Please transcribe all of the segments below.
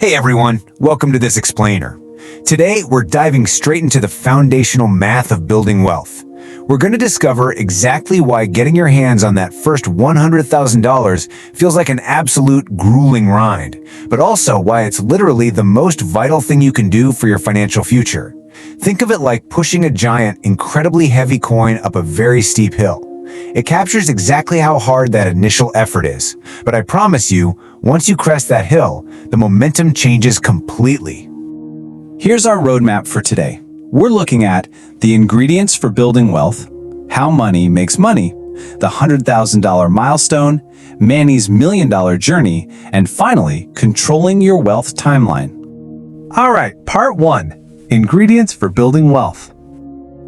Hey everyone, welcome to this explainer. Today, we're diving straight into the foundational math of building wealth. We're going to discover exactly why getting your hands on that first $100,000 feels like an absolute grueling grind, but also why it's literally the most vital thing you can do for your financial future. Think of it like pushing a giant, incredibly heavy coin up a very steep hill. It captures exactly how hard that initial effort is, but I promise you, once you crest that hill, the momentum changes completely. Here's our roadmap for today. We're looking at the ingredients for building wealth, how money makes money, the $100,000 milestone, Manny's $1 million journey, and finally, controlling your wealth timeline. All right, part 1, ingredients for building wealth.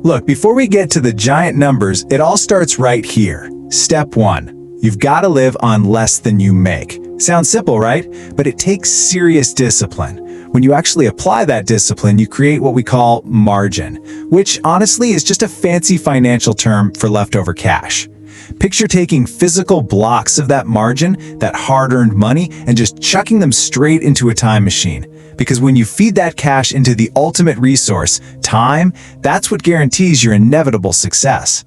Look, before we get to the giant numbers, it all starts right here. Step 1, you've got to live on less than you make. Sounds simple, right? But it takes serious discipline. When you actually apply that discipline, you create what we call margin, which honestly is just a fancy financial term for leftover cash. Picture taking physical blocks of that margin, that hard-earned money, and just chucking them straight into a time machine. Because when you feed that cash into the ultimate resource, time, that's what guarantees your inevitable success.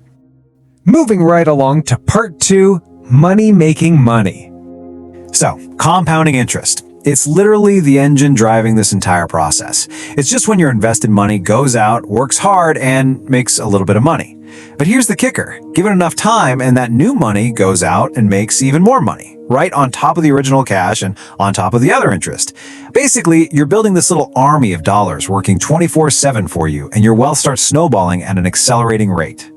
Moving right along to part 2, money making money. So, compounding interest. It's literally the engine driving this entire process. It's just when your invested money goes out, works hard, and makes a little bit of money. But here's the kicker. Give it enough time and that new money goes out and makes even more money, right on top of the original cash and on top of the other interest. Basically, you're building this little army of dollars working 24/7 for you, and your wealth starts snowballing at an accelerating rate.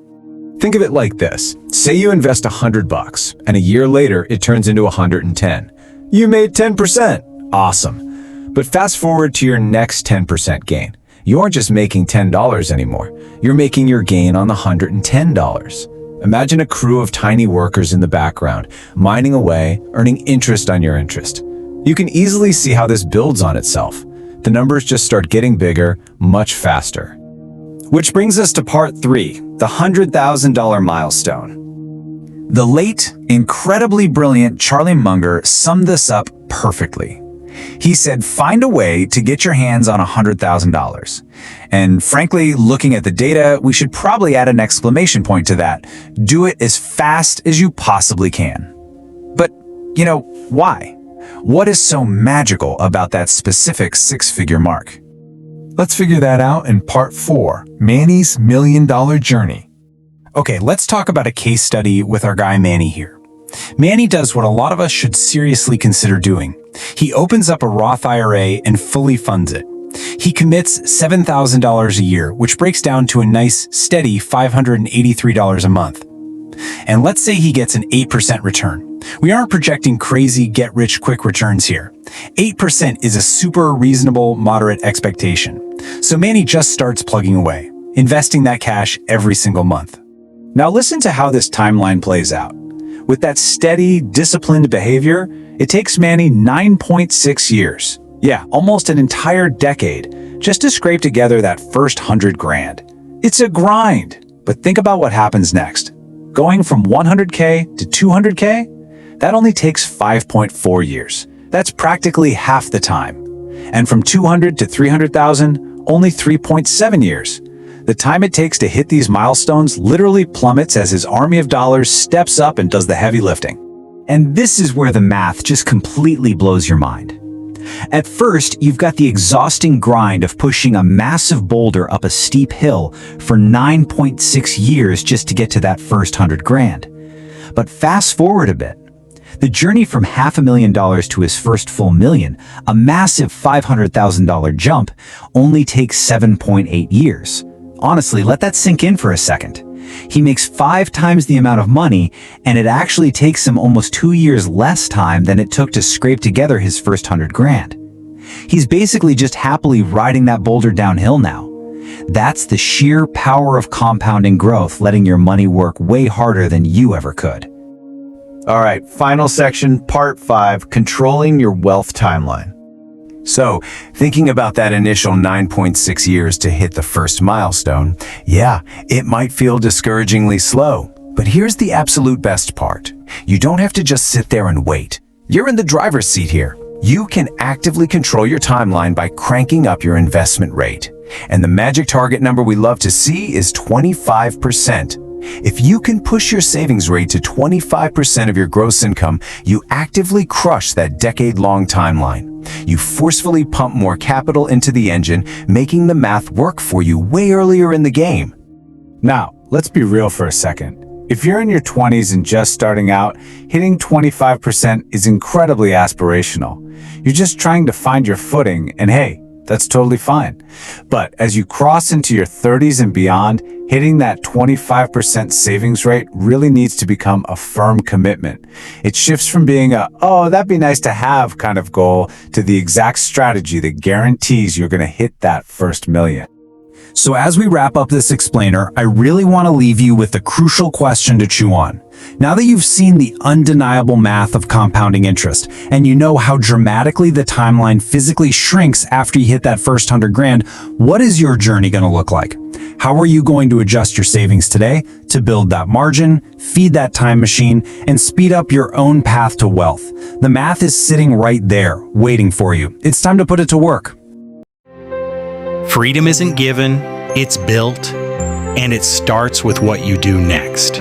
Think of it like this. Say you invest $100, and a year later, it turns into 110. You made 10%. Awesome. But fast forward to your next 10% gain. You aren't just making $10 anymore. You're making your gain on the $110. Imagine a crew of tiny workers in the background, mining away, earning interest on your interest. You can easily see how this builds on itself. The numbers just start getting bigger, much faster. Which brings us to part 3, the $100,000 milestone. The late, incredibly brilliant Charlie Munger summed this up perfectly. He said, find a way to get your hands on $100,000. And frankly, looking at the data, we should probably add an exclamation point to that. Do it as fast as you possibly can. But, why? What is so magical about that specific six-figure mark? Let's figure that out in part 4, Manny's $1 million journey. Okay, let's talk about a case study with our guy Manny here. Manny does what a lot of us should seriously consider doing. He opens up a Roth IRA and fully funds it. He commits $7,000 a year, which breaks down to a nice, steady $583 a month. And let's say he gets an 8% return. We aren't projecting crazy get-rich-quick returns here. 8% is a super reasonable, moderate expectation. So Manny just starts plugging away, investing that cash every single month. Now listen to how this timeline plays out. With that steady, disciplined behavior, it takes Manny 9.6 years. Yeah, almost an entire decade, just to scrape together that first $100,000. It's a grind, but think about what happens next. Going from $100K to $200K? That only takes 5.4 years. That's practically half the time. And from $200,000 to $300,000, only 3.7 years. The time it takes to hit these milestones literally plummets as his army of dollars steps up and does the heavy lifting. And this is where the math just completely blows your mind. At first, you've got the exhausting grind of pushing a massive boulder up a steep hill for 9.6 years just to get to that first $100,000. But fast forward a bit. The journey from $500,000 to his first full million, a massive $500,000 jump, only takes 7.8 years. Honestly, let that sink in for a second. He makes 5 times the amount of money, and it actually takes him almost 2 years less time than it took to scrape together his first $100,000. He's basically just happily riding that boulder downhill now. That's the sheer power of compounding growth, letting your money work way harder than you ever could. All right, final section, part 5, controlling your wealth timeline. So, thinking about that initial 9.6 years to hit the first milestone, yeah, it might feel discouragingly slow. But here's the absolute best part. You don't have to just sit there and wait. You're in the driver's seat here. You can actively control your timeline by cranking up your investment rate. And the magic target number we love to see is 25%. If you can push your savings rate to 25% of your gross income, you actively crush that decade-long timeline. You forcefully pump more capital into the engine, making the math work for you way earlier in the game. Now, let's be real for a second. If you're in your 20s and just starting out, hitting 25% is incredibly aspirational. You're just trying to find your footing, and hey, that's totally fine. But as you cross into your 30s and beyond, hitting that 25% savings rate really needs to become a firm commitment. It shifts from being a, oh, that'd be nice to have kind of goal to the exact strategy that guarantees you're going to hit that first million. So as we wrap up this explainer, I really want to leave you with a crucial question to chew on. Now that you've seen the undeniable math of compounding interest, and you know how dramatically the timeline physically shrinks after you hit that first 100 grand, what is your journey going to look like? How are you going to adjust your savings today to build that margin, feed that time machine, and speed up your own path to wealth? The math is sitting right there, waiting for you. It's time to put it to work. Freedom isn't given, it's built, and it starts with what you do next.